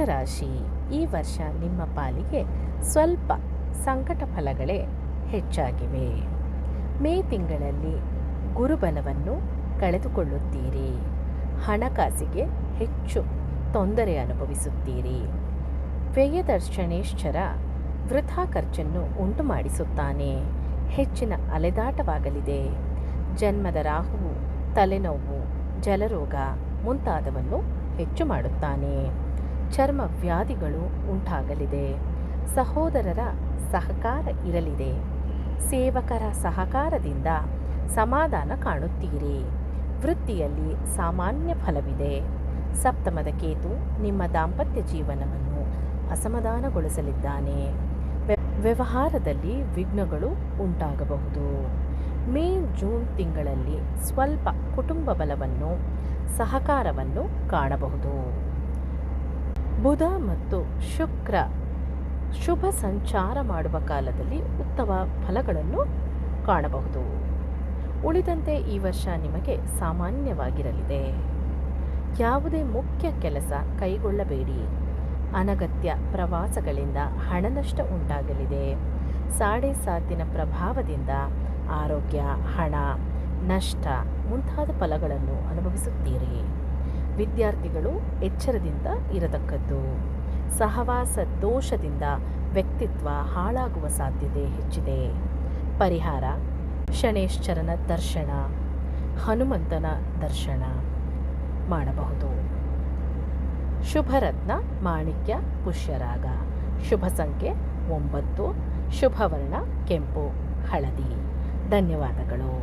ಮೀನರಾಶಿ, ಈ ವರ್ಷ ನಿಮ್ಮ ಪಾಲಿಗೆ ಸ್ವಲ್ಪ ಸಂಕಟ ಫಲಗಳೇ ಹೆಚ್ಚಾಗಿವೆ. ಮೇ ತಿಂಗಳಲ್ಲಿ ಗುರುಬಲವನ್ನು ಕಳೆದುಕೊಳ್ಳುತ್ತೀರಿ. ಹಣಕಾಸಿಗೆ ಹೆಚ್ಚು ತೊಂದರೆ ಅನುಭವಿಸುತ್ತೀರಿ. ವ್ಯಯದರ್ಶನೇಶ್ವರ ವೃಥಾ ಖರ್ಚನ್ನು ಉಂಟು ಮಾಡಿಸುತ್ತಾನೆ. ಹೆಚ್ಚಿನ ಅಲೆದಾಟವಾಗಲಿದೆ. ಜನ್ಮದ ರಾಹುವು ತಲೆನೋವು, ಜಲರೋಗ ಮುಂತಾದವನ್ನು ಹೆಚ್ಚು ಮಾಡುತ್ತಾನೆ. ಚರ್ಮ ವ್ಯಾಧಿಗಳು ಉಂಟಾಗಲಿದೆ. ಸಹೋದರರ ಸಹಕಾರ ಇರಲಿದೆ. ಸೇವಕರ ಸಹಕಾರದಿಂದ ಸಮಾಧಾನ ಕಾಣುತ್ತೀರಿ. ವೃತ್ತಿಯಲ್ಲಿ ಸಾಮಾನ್ಯ ಫಲವಿದೆ. ಸಪ್ತಮದ ಕೇತು ನಿಮ್ಮ ದಾಂಪತ್ಯ ಜೀವನವನ್ನು ಅಸಮಾಧಾನಗೊಳಿಸಲಿದ್ದಾನೆ. ವ್ಯವಹಾರದಲ್ಲಿ ವಿಘ್ನಗಳು ಉಂಟಾಗಬಹುದು. ಮೇ ಜೂನ್ ತಿಂಗಳಲ್ಲಿ ಸ್ವಲ್ಪ ಕುಟುಂಬ ಬಲವನ್ನು ಸಹಕಾರವನ್ನು ಕಾಣಬಹುದು. ಬುಧ ಮತ್ತು ಶುಕ್ರ ಶುಭ ಸಂಚಾರ ಮಾಡುವ ಕಾಲದಲ್ಲಿ ಉತ್ತಮ ಫಲಗಳನ್ನು ಕಾಣಬಹುದು. ಉಳಿದಂತೆ ಈ ವರ್ಷ ನಿಮಗೆ ಸಾಮಾನ್ಯವಾಗಿರಲಿದೆ. ಯಾವುದೇ ಮುಖ್ಯ ಕೆಲಸ ಕೈಗೊಳ್ಳಬೇಡಿ. ಅನಗತ್ಯ ಪ್ರವಾಸಗಳಿಂದ ಹಣನಷ್ಟ ಉಂಟಾಗಲಿದೆ. ಸಾಡೆ ಸಾತಿನ ಪ್ರಭಾವದಿಂದ ಆರೋಗ್ಯ, ಹಣ ನಷ್ಟ ಮುಂತಾದ ಫಲಗಳನ್ನು ಅನುಭವಿಸುತ್ತೀರಿ. ವಿದ್ಯಾರ್ಥಿಗಳು ಎಚ್ಚರದಿಂದ ಇರತಕ್ಕದ್ದು. ಸಹವಾಸ ದೋಷದಿಂದ ವ್ಯಕ್ತಿತ್ವ ಹಾಳಾಗುವ ಸಾಧ್ಯತೆ ಹೆಚ್ಚಿದೆ. ಪರಿಹಾರ: ಶನೇಶ್ವರನ ದರ್ಶನ, ಹನುಮಂತನ ದರ್ಶನ ಮಾಡಬಹುದು. ಶುಭರತ್ನ ಮಾಣಿಕ್ಯ ಪುಷ್ಯರಾಗ. ಶುಭ ಸಂಖ್ಯೆ 9. ಶುಭವರ್ಣ ಕೆಂಪು ಹಳದಿ. ಧನ್ಯವಾದಗಳು.